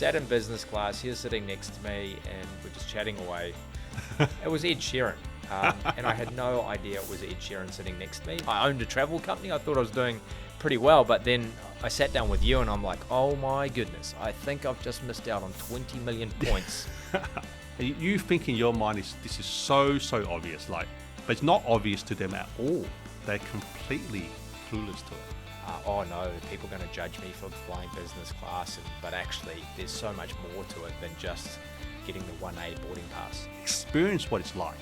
sat in business class. He was sitting next to me, and we're just chatting away. It was Ed Sheeran, and I had no idea it was Ed Sheeran sitting next to me. I owned a travel company. I thought I was doing pretty well, but then I sat down with you, and I'm like, oh my goodness, I think I've just missed out on 20 million points. You think in your mind this is so obvious, but it's not obvious to them at all. They're completely clueless to it. Oh no, people are going to judge me for flying business class, but actually there's so much more to it than just getting the 1A boarding pass. Experience what it's like.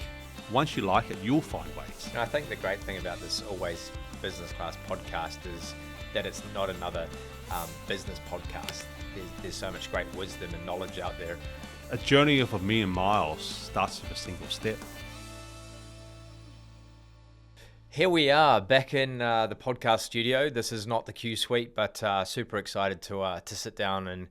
Once you like it, you'll find ways. And I think the great thing about this Always Business Class podcast is that it's not another business podcast. There's so much great wisdom and knowledge out there. A journey of 1,000,000 miles starts with a single step. Here we are back in the podcast studio. This is not the Q Suite, but super excited to sit down and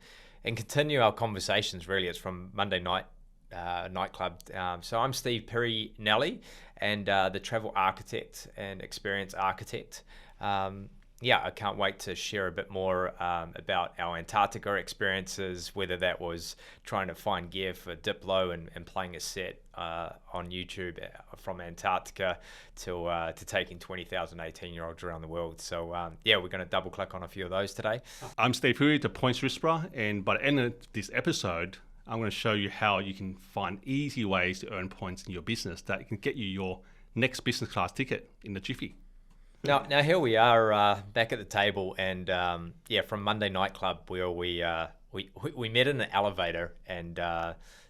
continue our conversations. Really, it's from Monday night nightclub. So I'm Steve Pirie-Nally, and the travel architect and experience architect. I can't wait to share a bit more about our Antarctica experiences, whether that was trying to find gear for Diplo and playing a set on YouTube from Antarctica to taking 20,000 18-year-olds around the world. So we're going to double click on a few of those today. I'm Steve Hui, the Points Whisperer, and by the end of this episode, I'm going to show you how you can find easy ways to earn points in your business that can get you your next business class ticket in the jiffy. Now here we are back at the table, and from Monday nightclub where we met in an elevator, and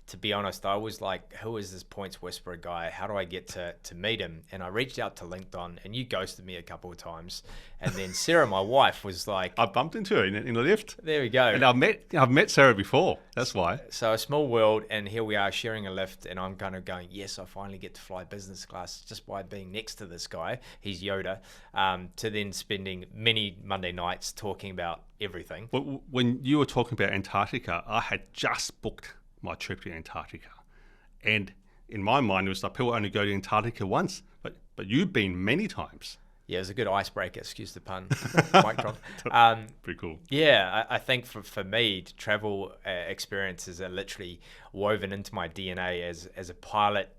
to be honest, I was like, who is this Points Whisperer guy? How do I get to meet him? And I reached out to LinkedIn, and you ghosted me a couple of times. And then Sarah, my wife, was like, I bumped into her in the lift. There we go. And I've met Sarah before. That's why. So a small world, and here we are sharing a lift, and I'm kind of going, yes, I finally get to fly business class just by being next to this guy. He's Yoda. To then spending many Monday nights talking about everything. When you were talking about Antarctica, I had just booked my trip to Antarctica, and in my mind it was like people only go to Antarctica once, but you've been many times. Yeah, it's a good icebreaker, excuse the pun. Mic drop. Pretty cool. Yeah, I think for me, travel experiences are literally woven into my DNA as a pilot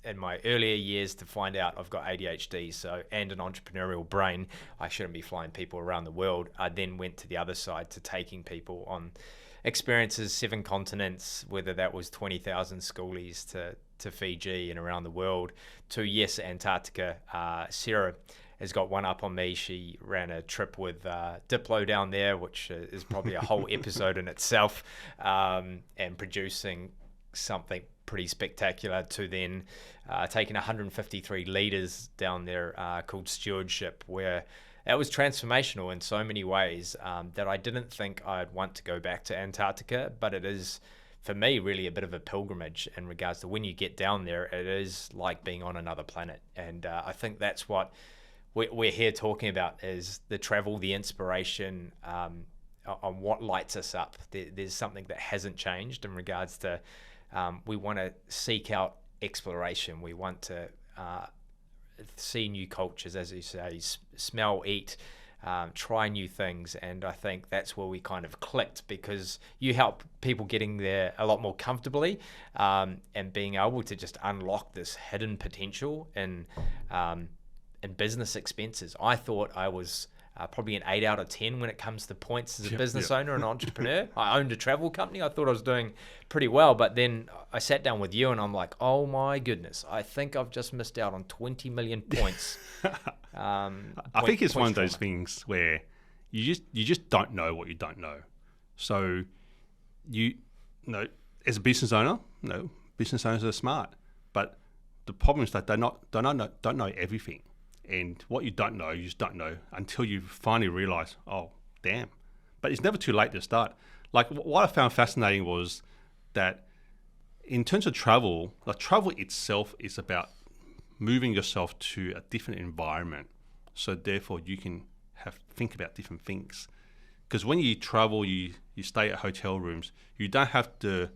in my earlier years to find out I've got ADHD and an entrepreneurial brain. I shouldn't be flying people around the world. I then went to the other side to taking people on experiences, 7 continents, whether that was 20,000 Schoolies to Fiji and around the world, to Antarctica. Sarah has got one up on me. She ran a trip with Diplo down there, which is probably a whole episode in itself, and producing something pretty spectacular, to then taking 153 leaders down there called Stewardship, where it was transformational in so many ways that I didn't think I'd want to go back to Antarctica, but it is, for me, really a bit of a pilgrimage in regards to when you get down there, it is like being on another planet. And I think that's what we're here talking about, is the travel, the inspiration on what lights us up. There's something that hasn't changed in regards to we want to seek out exploration. We want to see new cultures, as you say, smell, eat, try new things. And I think that's where we kind of clicked, because you help people getting there a lot more comfortably and being able to just unlock this hidden potential in business expenses. I thought I was probably an 8 out of 10 when it comes to points as a business owner and entrepreneur. I owned a travel company. I thought I was doing pretty well, but then I sat down with you and I'm like, oh my goodness, I think I've just missed out on 20 million points. I think it's one of those things where you just don't know what you don't know. So as a business owner, business owners are smart, but the problem is that they don't know everything. And what you don't know, you just don't know until you finally realize, oh, damn. But it's never too late to start. Like, what I found fascinating was that in terms of travel, like, travel itself is about moving yourself to a different environment. So therefore you can think about different things. Because when you travel, you stay at hotel rooms, you don't have the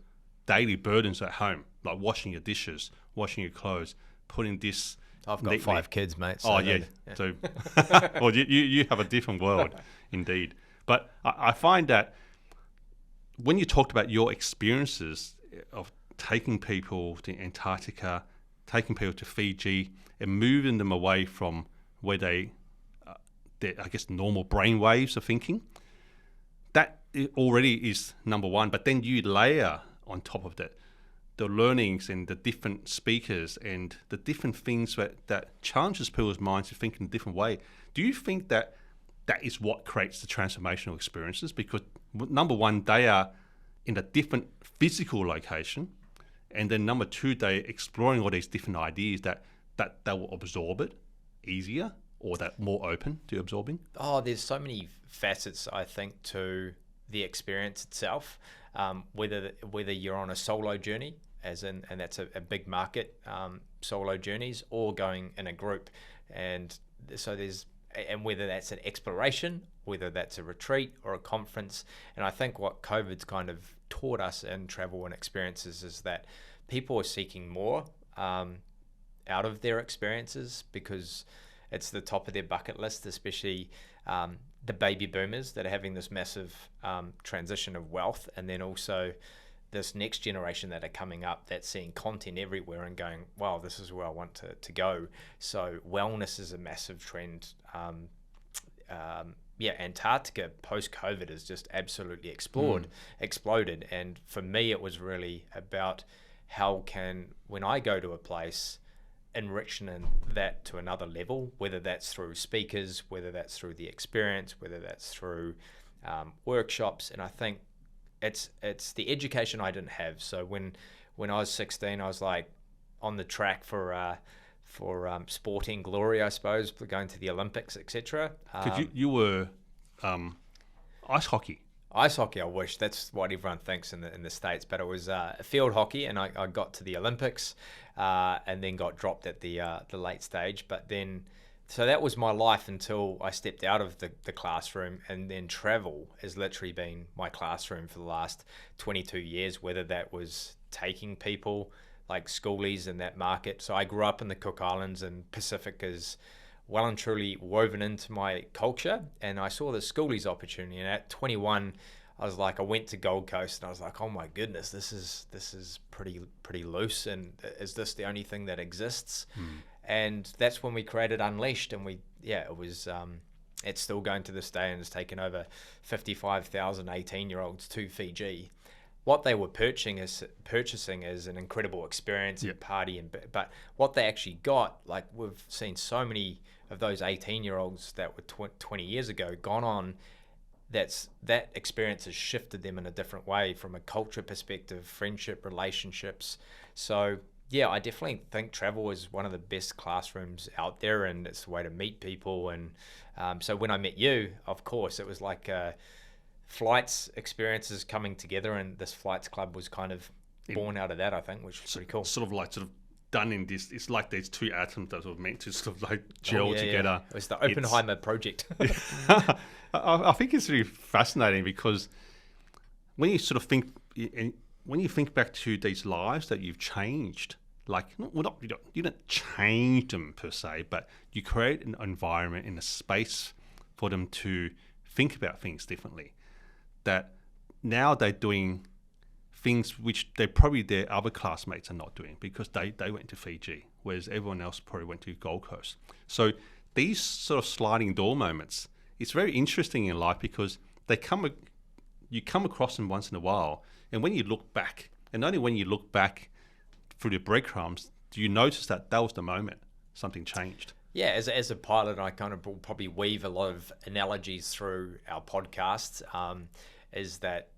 daily burdens at home, like washing your dishes, washing your clothes, putting this. I've got 5 kids, mate. So oh, yeah. So, well, you have a different world, indeed. But I find that when you talked about your experiences of taking people to Antarctica, taking people to Fiji, and moving them away from where their, I guess, normal brain waves of thinking, that already is number one. But then you layer on top of that the learnings and the different speakers and the different things that challenges people's minds to think in a different way. Do you think that is what creates the transformational experiences? Because number one, they are in a different physical location, and then number two, they're exploring all these different ideas that they will absorb it easier, or that more open to absorbing. Oh, there's so many facets, I think, to the experience itself. Whether you're on a solo journey, and that's a big market, solo journeys, or going in a group, and so whether that's an exploration, whether that's a retreat or a conference. And I think what COVID's kind of taught us in travel and experiences is that people are seeking more out of their experiences, because it's the top of their bucket list, especially the baby boomers that are having this massive transition of wealth, and then also this next generation that are coming up that's seeing content everywhere and going, wow, this is where I want to go. So wellness is a massive trend. Antarctica post-COVID has just absolutely exploded. And for me, it was really about when I go to a place, enriching that to another level, whether that's through speakers, whether that's through the experience, whether that's through workshops. And I think it's the education I didn't have. So when I was 16, I was like on the track for sporting glory, I suppose, for going to the Olympics, etc. Because you were ice hockey. Ice hockey, I wish. That's what everyone thinks in the States. But it was field hockey, and I got to the Olympics and then got dropped at the late stage. But then, so that was my life until I stepped out of the classroom, and then travel has literally been my classroom for the last 22 years, whether that was taking people like Schoolies in that market. So I grew up in the Cook Islands, and Pacific is well and truly woven into my culture. And I saw the Schoolies opportunity, and at 21, I was like, I went to Gold Coast, and I was like, oh my goodness, this is pretty loose, and is this the only thing that exists? And that's when we created Unleashed, and it was it's still going to this day, and it's taken over 55,000 18-year-olds to Fiji. What they were purchasing is an incredible experience and party, but what they actually got, like we've seen so many of those 18-year-olds that were 20 years ago gone on, that experience has shifted them in a different way from a culture perspective, friendship, relationships. So yeah, I definitely think travel is one of the best classrooms out there, and it's a way to meet people. And so when I met you, of course, it was like flights experiences coming together, and this flights club was kind of born out of that, I think, which was pretty cool. Sort of done in this. It's like there's two atoms that were meant to sort of like gel together. It was the Oppenheimer project. I think it's really fascinating, because when you sort of think, when you think back to these lives that you've changed, like you don't change them per se, but you create an environment and a space for them to think about things differently. That now they're doing things which their other classmates are not doing, because they went to Fiji, whereas everyone else probably went to Gold Coast. So these sort of sliding door moments, it's very interesting in life, because you come across them once in a while, and when you look back, and only when you look back through the breadcrumbs do you notice that was the moment something changed. Yeah, as a pilot, I kind of will probably weave a lot of analogies through our podcasts, is that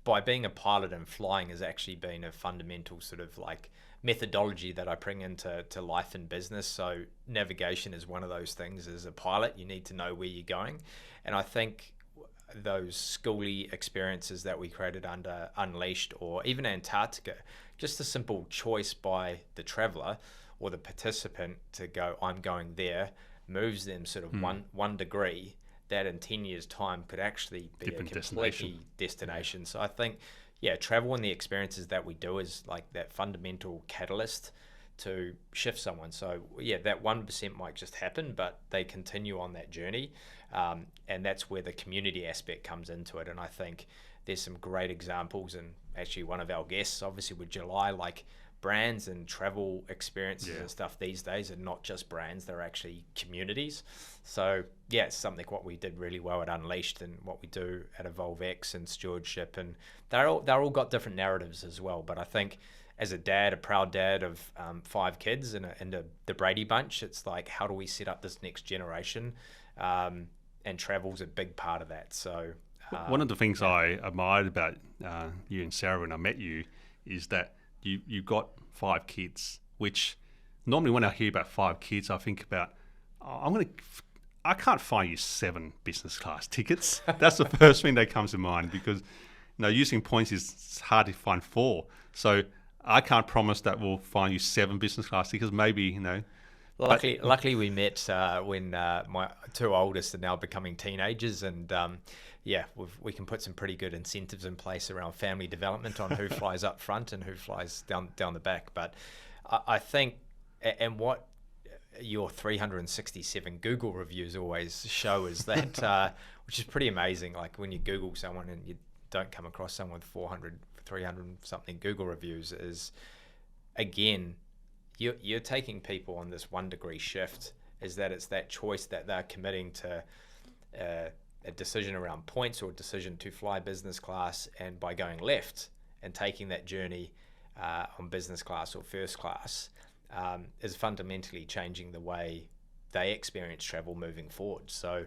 by being a pilot and flying has actually been a fundamental sort of like methodology that I bring into life and business. So navigation is one of those things. As a pilot, you need to know where you're going. And I think those schoolie experiences that we created under Unleashed, or even Antarctica, just a simple choice by the traveler or the participant to go, I'm going there, moves them sort of one degree, that in 10 years' time could actually be different, a completely destination. So I think, travel and the experiences that we do is like that fundamental catalyst to shift someone. So that 1% might just happen, but they continue on that journey. And that's where the community aspect comes into it. And I think there's some great examples, and actually one of our guests, obviously with July, like brands and travel experiences and stuff these days are not just brands, they're actually communities. So yeah, it's something what we did really well at Unleashed and what we do at EvolveX and Stewardship, and they're all got different narratives as well. But I think as a dad, a proud dad of 5 kids and the Brady Bunch, it's like, how do we set up this next generation? And travel's a big part of that. So one of the things I admired about you and Sarah when I met you is that you got 5 kids, which normally when I hear about 5 kids, I think about, I can't find you 7 business class tickets. That's the first thing that comes to mind, because using points is hard to find 4. So I can't promise that we'll find you 7 business class tickets. Maybe Luckily, we met when my 2 oldest are now becoming teenagers, and we can put some pretty good incentives in place around family development on who flies up front and who flies down the back. But I think, and what your 367 Google reviews always show is that, which is pretty amazing. Like when you Google someone and you don't come across someone with 400, 300 something Google reviews, is again, you're taking people on this 1 degree shift, is that it's that choice that they're committing to a decision around points or a decision to fly business class, and by going left and taking that journey on business class or first class is fundamentally changing the way they experience travel moving forward. So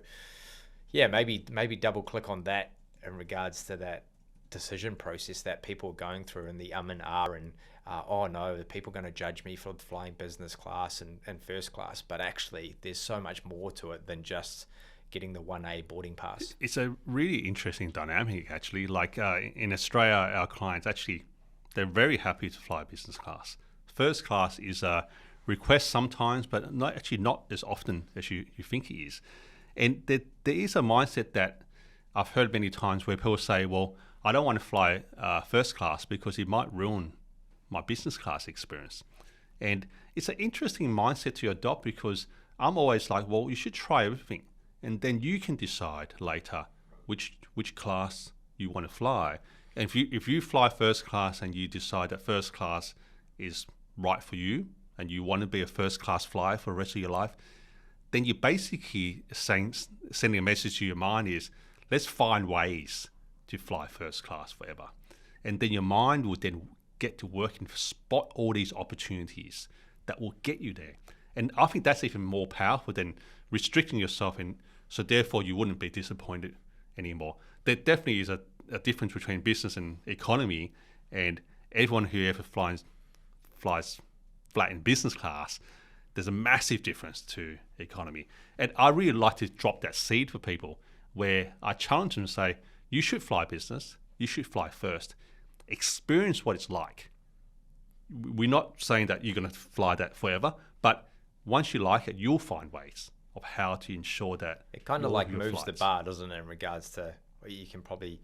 yeah, maybe double click on that in regards to that decision process that people are going through, and the and oh no, are people going to judge me for flying business class and first class? But actually there's so much more to it than just getting the 1A boarding pass. It's a really interesting dynamic, actually. Like in Australia, our clients actually, they're very happy to fly business class. First class is a request sometimes, but not as often as you think it is. And there is a mindset that I've heard many times where people say, well, I don't want to fly first class because it might ruin my business class experience. And it's an interesting mindset to adopt, because I'm always like, well, you should try everything, and then you can decide later which class you want to fly. And if you fly first class and you decide that first class is right for you and you want to be a first class flyer for the rest of your life, then you're basically sending a message to your mind is, let's find ways to fly first class forever. And then your mind will then get to work and spot all these opportunities that will get you there. And I think that's even more powerful than restricting yourself, and so therefore you wouldn't be disappointed anymore. There definitely is a difference between business and economy, and everyone who ever flies flat in business class, there's a massive difference to economy. And I really like to drop that seed for people, where I challenge them to say, you should fly business, you should fly first, experience what it's like. We're not saying that you're going to fly that forever, but once you like it, you'll find ways of how to ensure that it kind of like moves flights. The bar, doesn't it, in regards to, you can probably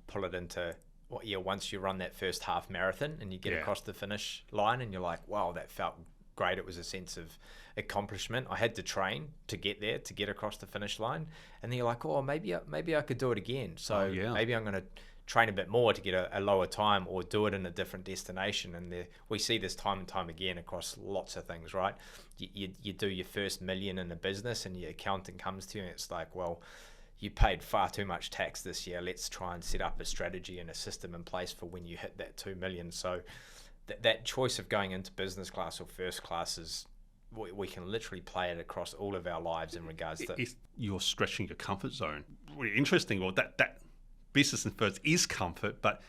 pull it into once you run that first half marathon and you get across the finish line and you're like, wow, that felt great. It was a sense of accomplishment. I had to train to get there, to get across the finish line, and then you're like, oh, maybe I could do it again. So maybe I'm going to train a bit more to get a lower time, or do it in a different destination. And we see this time and time again across lots of things, right? You do your first $1 million in a business and your accountant comes to you and it's like, well, you paid far too much tax this year. Let's try and set up a strategy and a system in place for when you hit that 2 million. So that choice of going into business class or first class is, we can literally play it across all of our lives in regards to... You're stretching your comfort zone. Really interesting. Well, that business and first is comfort, but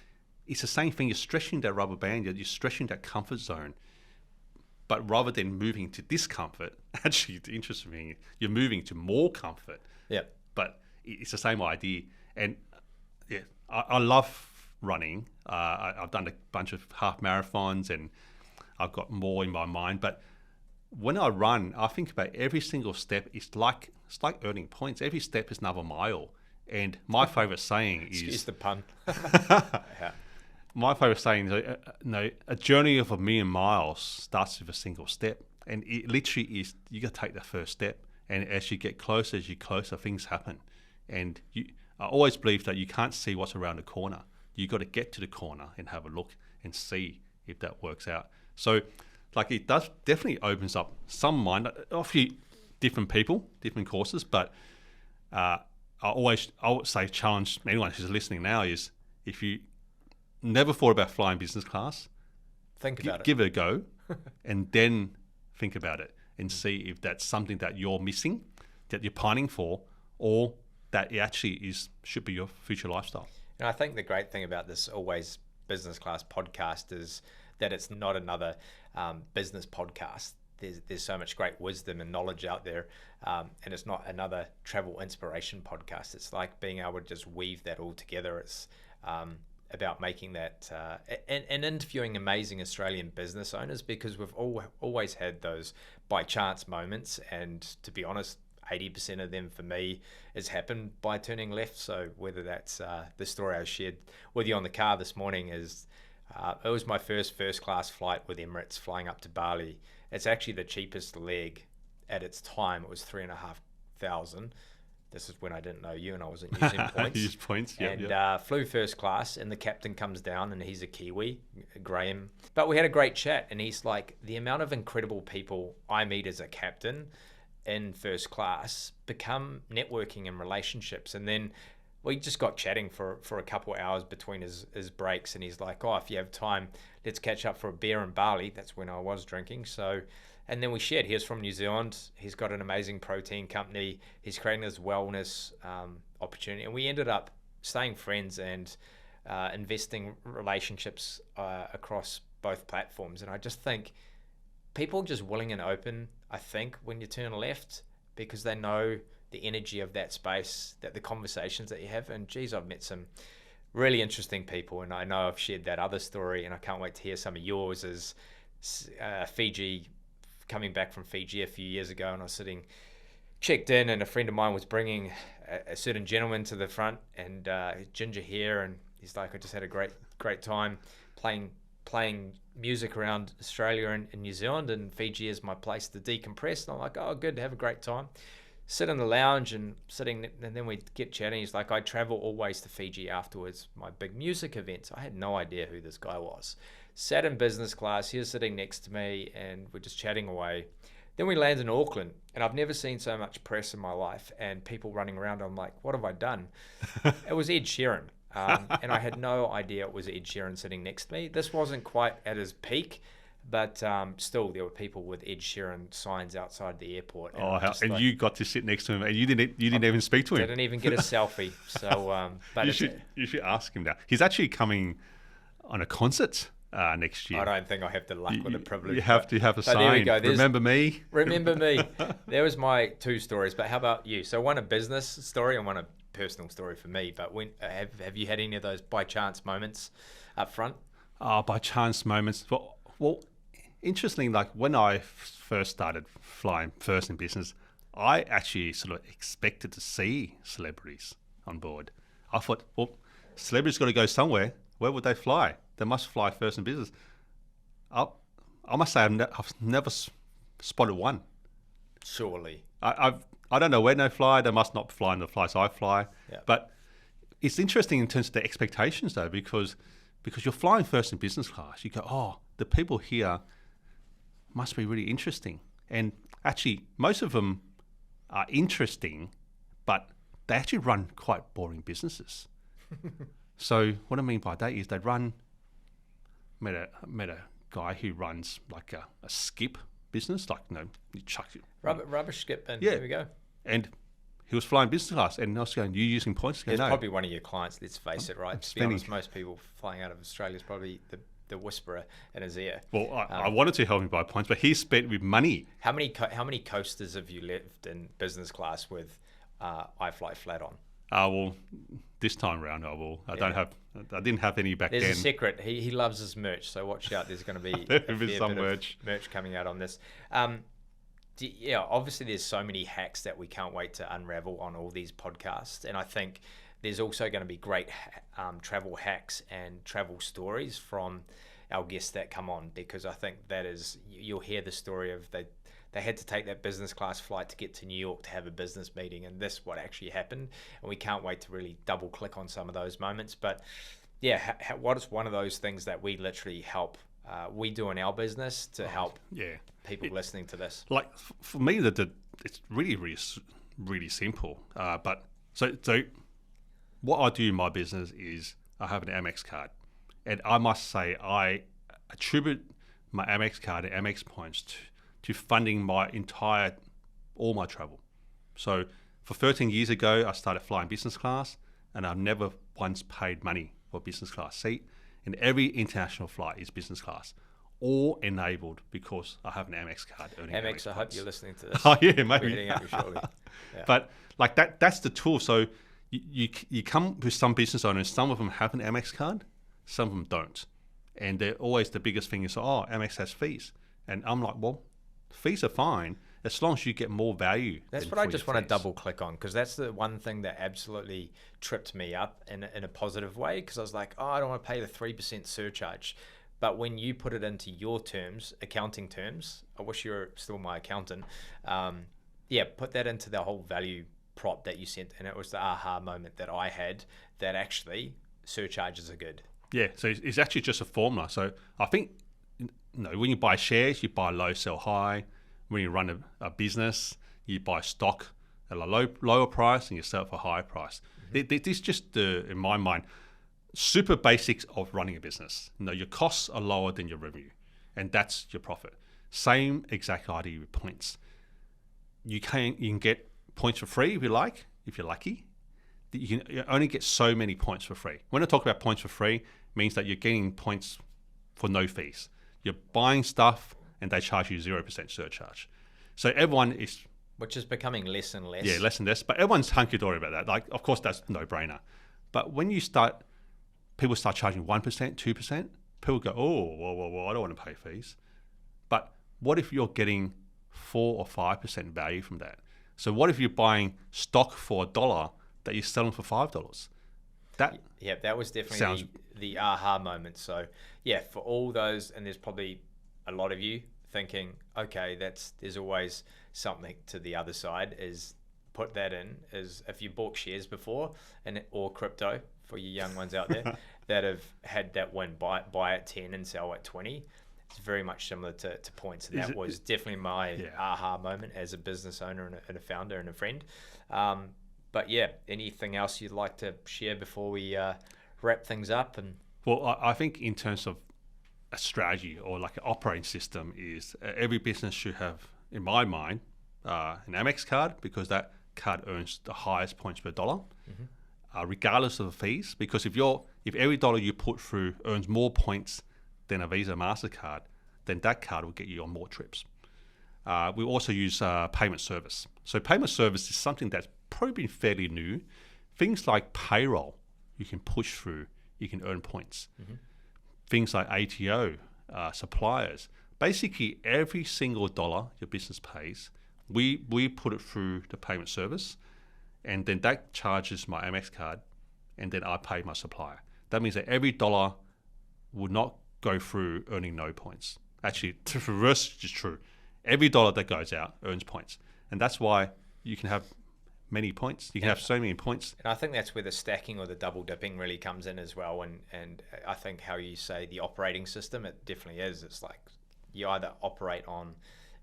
it's the same thing. You're stretching that rubber band, you're stretching that comfort zone. But rather than moving to discomfort, actually, the interesting thing, you're moving to more comfort. Yeah. But it's the same idea. And I love running. I've done a bunch of half marathons and I've got more in my mind. But when I run, I think about every single step. It's like earning points. Every step is another mile. And my favorite saying is... Excuse the pun. Yeah. My favorite saying is, a journey of 1,000,000 miles starts with a single step. And it literally is, you got to take the first step. And as you get closer, things happen. And I always believe that you can't see what's around the corner. You got to get to the corner and have a look and see if that works out. So, like, it does definitely opens up some mind, a few different people, different courses, but I would say challenge anyone who's listening now is, if you never thought about flying business class, think about it. Give it a go, and then think about it and see if that's something that you're missing, that you're pining for, or that it actually should be your future lifestyle. And I think the great thing about this Always Business Class podcast is that it's not another business podcast. There's so much great wisdom and knowledge out there, and it's not another travel inspiration podcast. It's like being able to just weave that all together. It's about making that and interviewing amazing Australian business owners, because we've always had those by chance moments, and to be honest, 80% of them for me has happened by turning left. So whether that's the story I shared with you on the car this morning is it was my first class flight with Emirates flying up to Bali. It's actually the cheapest leg at its time. It was $3,500. This is when I didn't know you and I wasn't using points. Use points, and flew first class, and the captain comes down, and he's a Kiwi, Graham. But we had a great chat, and he's like, the amount of incredible people I meet as a captain in first class become networking and relationships. And then we just got chatting for a couple of hours between his breaks, and he's like, oh, if you have time, let's catch up for a beer in Bali. That's when I was drinking. So, and then we shared. He was from New Zealand. He's got an amazing protein company. He's creating this wellness opportunity, and we ended up staying friends and investing relationships across both platforms. And I just think people are just willing and open, I think, when you turn left, because they know the energy of that space, that the conversations that you have. And geez, I've met some really interesting people, and I know I've shared that other story, and I can't wait to hear some of yours. As Fiji, coming back from Fiji a few years ago, and I was sitting checked in, and a friend of mine was bringing a certain gentleman to the front, and ginger hair, and he's like, I just had a great time playing music around Australia and New Zealand, and Fiji is my place to decompress. And I'm like, oh, good, have a great time. Sit in the lounge and then we get chatting. He's like, I travel always to Fiji afterwards, my big music events. I had no idea who this guy was. Sat in business class, he was sitting next to me, and we're just chatting away. Then we land in Auckland, and I've never seen so much press in my life and people running around. I'm like, what have I done? It was Ed Sheeran. And I had no idea it was Ed Sheeran sitting next to me. This wasn't quite at his peak, but still there were people with Ed Sheeran signs outside the airport. And you got to sit next to him, and you didn't even speak to him. Didn't even get a selfie. So, but you should ask him now. He's actually coming on a concert next year. I don't think I have the luck or the privilege. You have to have a sign. There we go. Remember me. Remember me. There was my two stories. But how about you? So one a business story and one a personal story for me. But when have you had any of those by chance moments up front? By chance moments. Well, interestingly, like when I first started flying first in business, I actually sort of expected to see celebrities on board. I thought, well, celebrities got to go somewhere. Where would they fly? They must fly first in business. I must say I've never spotted one. Surely. I don't know where they fly. They must not fly in the flights I fly. Yeah. But it's interesting in terms of the expectations, though, because you're flying first in business class. You go, oh, the people here must be really interesting. And actually, most of them are interesting, but they actually run quite boring businesses. So what I mean by that is they run. Met a guy who runs like a skip business, like you chuck it. Rubbish skip, and yeah. There we go. And he was flying business class, and I was going, you using points? He's probably one of your clients, let's face it, right? To be honest, most people flying out of Australia is probably the whisperer in his ear. Well, I wanted to help him buy points, but he spent with money. How many coasters have you left in business class with iFLYflat on? Well, this time around I will. I didn't have any back then. There's a secret. He loves his merch, so watch out. There's going to be some merch coming out on this. Obviously there's so many hacks that we can't wait to unravel on all these podcasts, and I think there's also going to be great travel hacks and travel stories from our guests that come on, because I think that is, you'll hear the story of they had to take that business class flight to get to New York to have a business meeting, and this what actually happened. And we can't wait to really double click on some of those moments. But yeah, what is one of those things that we literally help we do in our business to help people listening to this? Like for me, it's really simple. But so what I do in my business is I have an Amex card, and I must say I attribute my Amex card and Amex points to funding all my travel. So for 13 years ago, I started flying business class, and I've never once paid money for a business class seat. And every international flight is business class, all enabled because I have an Amex card. Amex, I hope you're listening to this. Oh yeah, maybe. We're hitting up you shortly. Yeah. But like that's the tool. So you come with some business owners, some of them have an Amex card, some of them don't. And they're always the biggest thing is, Amex has fees. And I'm like, well, fees are fine as long as you get more value. That's what I just want to double click on, because that's the one thing that absolutely tripped me up in a positive way, because I was like, I don't want to pay the 3% surcharge. But when you put it into your terms, accounting terms, I wish you were still my accountant, put that into the whole value prop that you sent. And it was the aha moment that I had, that actually surcharges are good. Yeah, so it's actually just a formula. So I think, when you buy shares, you buy low, sell high. When you run a business, you buy stock at a lower price and you sell it for a higher price. Mm-hmm. This is just, in my mind, super basics of running a business. Your costs are lower than your revenue, and that's your profit. Same exact idea with points. You can get points for free if you like, if you're lucky. You only get so many points for free. When I talk about points for free, it means that you're getting points for no fees. You're buying stuff and they charge you 0% surcharge. So everyone is... Which is becoming less and less. Yeah, less and less. But everyone's hunky-dory about that. Like, of course, that's no-brainer. But when people start charging 1%, 2%, people go, well, I don't want to pay fees. But what if you're getting 4 or 5% value from that? So what if you're buying stock for $1 that you're selling for $5? That was definitely the aha moment. So yeah, for all those, and there's probably a lot of you thinking, okay, there's always something to the other side, is put that in, is if you bought shares before or crypto, for you young ones out there that have had that win, buy at 10 and sell at 20. It's very much similar to points. And that was definitely my aha moment as a business owner and a founder and a friend. But yeah, anything else you'd like to share before we wrap things up? Well, I think in terms of a strategy or like an operating system is every business should have, in my mind, an Amex card, because that card earns the highest points per dollar, regardless of the fees. Because if every dollar you put through earns more points than a Visa MasterCard, then that card will get you on more trips. We also use payment service. So payment service is something that's probably been fairly new. Things like payroll, you can push through, you can earn points. Mm-hmm. Things like ATO, suppliers. Basically, every single dollar your business pays, we put it through the payment service, and then that charges my Amex card, and then I pay my supplier. That means that every dollar would not go through earning no points. Actually, the reverse is true. Every dollar that goes out earns points. And that's why you can have many points. You can have so many points. And I think that's where the stacking or the double dipping really comes in as well. And I think how you say the operating system, it definitely is. It's like you either operate on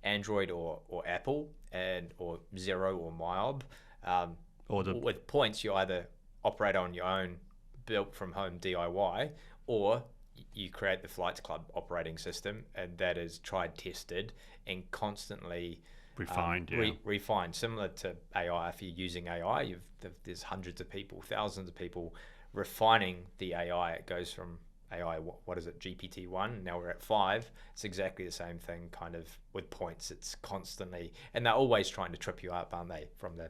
Android or Apple or Xero or MyOb. With points, you either operate on your own built from home DIY, or you create the Flights Club operating system, and that is tried, tested, and constantly refined. Refined. Similar to AI, if you're using AI, there's hundreds of people, thousands of people refining the AI. It goes from AI, what is it, GPT-1, now we're at 5. It's exactly the same thing kind of with points. It's constantly, and they're always trying to trip you up, aren't they, from the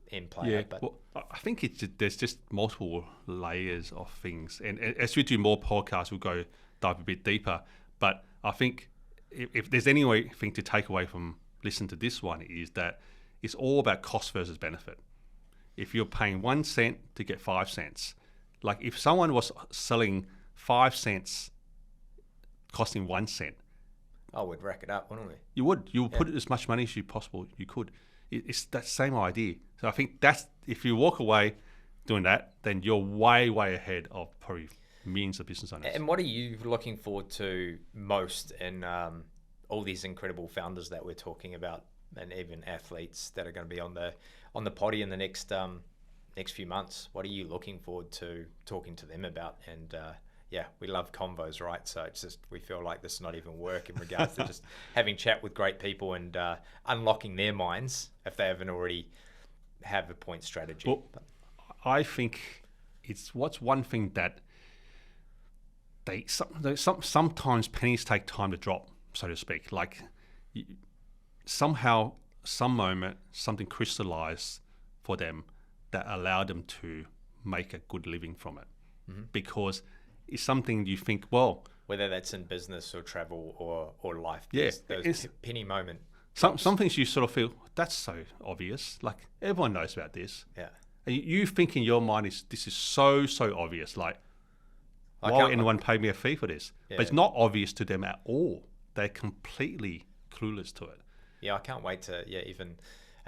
end player. Yeah, but well, I think there's just multiple layers of things. And as we do more podcasts, we'll dive a bit deeper. But I think if there's anything to take away from listening to this one, is that it's all about cost versus benefit. If you're paying 1 cent to get 5 cents, like if someone was selling 5 cents costing 1 cent, Oh, we'd rack it up, wouldn't we? You would put as much money as you possible you could. It's that same idea. So I think that's, if you walk away doing that, then you're way ahead of probably millions of business owners. And what are you looking forward to most in all these incredible founders that we're talking about, and even athletes that are going to be on the potty in the next few months? What are you looking forward to talking to them about? And we love convos, right? So it's just, we feel like this is not even work in regards to just having chat with great people and unlocking their minds if they haven't already have a point strategy. Well, I think it's what's one thing that sometimes pennies take time to drop, so to speak. Like somehow, some moment, something crystallized for them that allowed them to make a good living from it. Mm-hmm. Because it's something you think, well, whether that's in business or travel or life, those penny moment. Some things you sort of feel, that's so obvious. Like everyone knows about this. Yeah. And you think in your mind, this is so obvious. Like, why would anyone pay me a fee for this? Yeah. But it's not obvious to them at all. They're completely clueless to it. Yeah, I can't wait to, even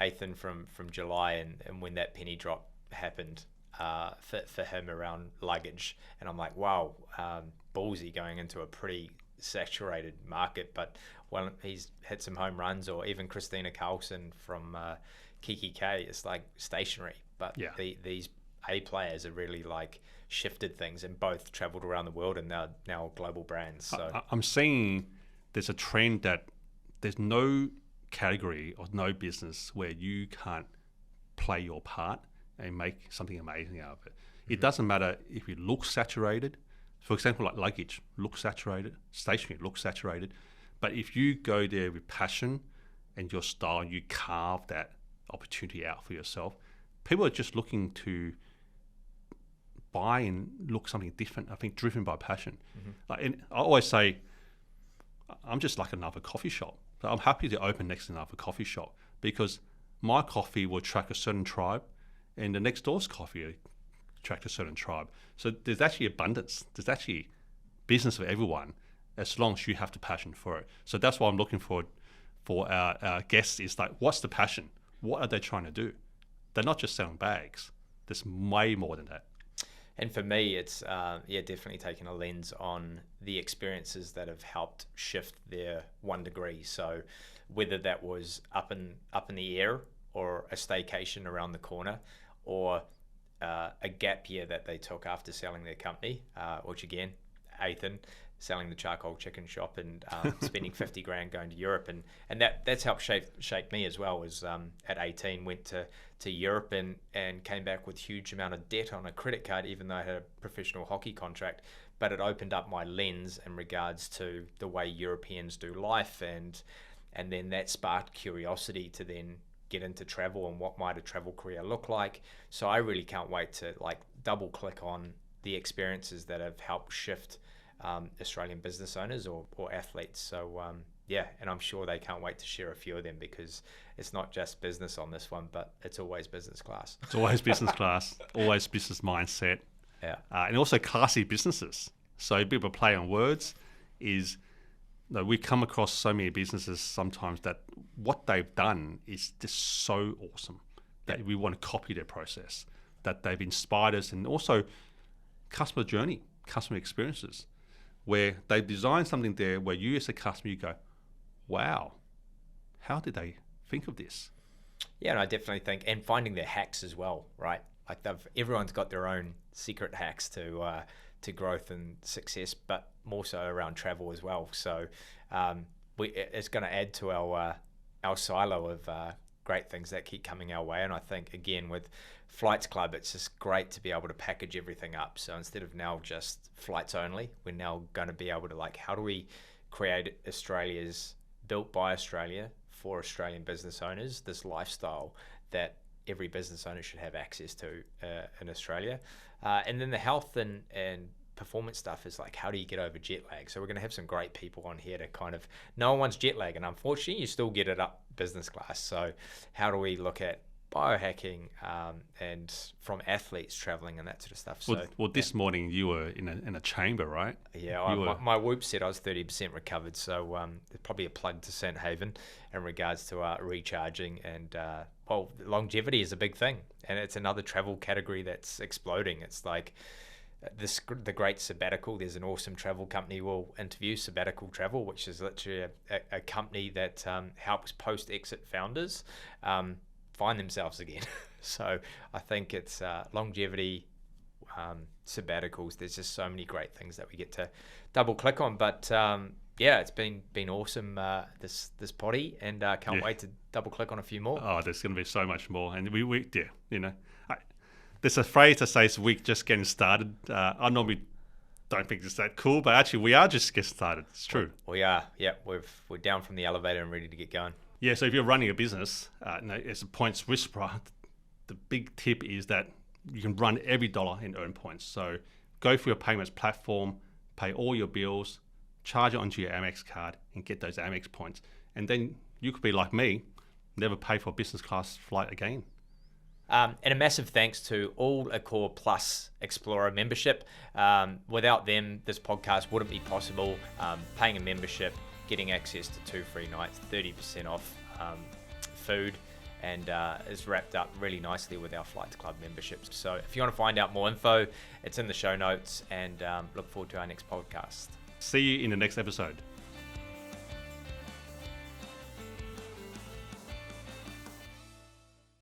Ethan from July and when that penny drop happened for him around luggage. And I'm like, wow, ballsy going into a pretty saturated market. But when he's hit some home runs, or even Christina Carlson from Kiki K, it's like stationary. But these A players are really like shifted things and both traveled around the world and now global brands. So I'm seeing there's a trend that there's no category or no business where you can't play your part and make something amazing out of it. Mm-hmm. It doesn't matter if it looks saturated. For example, like luggage, looks saturated, stationery looks saturated. But if you go there with passion and your style, you carve that opportunity out for yourself, people are just looking to buy and look something different, I think, driven by passion. Mm-hmm. Like, and I always say, I'm just like another coffee shop. So I'm happy to open next to another coffee shop because my coffee will attract a certain tribe and the next door's coffee will attract a certain tribe. So there's actually abundance. There's actually business for everyone as long as you have the passion for it. So that's what I'm looking for our guests is like, what's the passion? What are they trying to do? They're not just selling bags. There's way more than that. And for me, it's definitely taking a lens on the experiences that have helped shift their 1 degree. So whether that was up in the air, or a staycation around the corner, or a gap year that they took after selling their company, which again, Ethan selling the charcoal chicken shop and spending 50 grand going to Europe, and that's helped shape me as well. As at 18 went to Europe and came back with huge amount of debt on a credit card, even though I had a professional hockey contract. But it opened up my lens in regards to the way Europeans do life, and then that sparked curiosity to then get into travel and what might a travel career look like. So I really can't wait to like double click on the experiences that have helped shift Australian business owners or athletes. So and I'm sure they can't wait to share a few of them, because it's not just business on this one, but it's always business class. It's always business class, always business mindset. Yeah. And also classy businesses. So a bit of a play on words is, we come across so many businesses sometimes that what they've done is just so awesome that we want to copy their process, that they've inspired us, and also customer journey, customer experiences, where they've designed something there where you as a customer, you go, wow, how did they think of this? Yeah, and I definitely think, and finding their hacks as well, right? Like everyone's got their own secret hacks to growth and success, but more so around travel as well. So it's going to add to our silo of great things that keep coming our way. And I think, again, with Flights Club, it's just great to be able to package everything up. So instead of now just flights only, we're now going to be able to, like, how do we create Australia's, built by Australia for Australian business owners, this lifestyle that every business owner should have access to in Australia. And then the health and performance stuff is like, how do you get over jet lag? So we're going to have some great people on here to kind of, no one's jet lag, and unfortunately you still get it up business class. So how do we look at biohacking, and from athletes traveling and that sort of stuff. So, well, this morning you were in a chamber, right? Yeah, my Whoop said I was 30% recovered, so there's probably a plug to St. Haven in regards to recharging, and well, longevity is a big thing, and it's another travel category that's exploding. It's like the great sabbatical. There's an awesome travel company we'll interview, Sabbatical Travel, which is literally a company that helps post-exit founders find themselves again. So I think it's longevity, sabbaticals. There's just so many great things that we get to double click on. But yeah, it's been awesome, this potty, and can't wait to double click on a few more. Oh, there's going to be so much more, and we there's a phrase that says we're just getting started. I normally don't think it's that cool, but actually we are just getting started. It's true. We are. Yeah, we're down from the elevator and ready to get going. Yeah, so if you're running a business, as a points whisperer, the big tip is that you can run every dollar and earn points. So go for your payments platform, pay all your bills, charge it onto your Amex card, and get those Amex points. And then you could be like me, never pay for a business class flight again. And a massive thanks to All Accor Plus Explorer membership. Without them, this podcast wouldn't be possible. Paying a membership, getting access to 2 free nights, 30% off food, and is wrapped up really nicely with our Flights Club memberships. So if you want to find out more info, it's in the show notes, and look forward to our next podcast. See you in the next episode.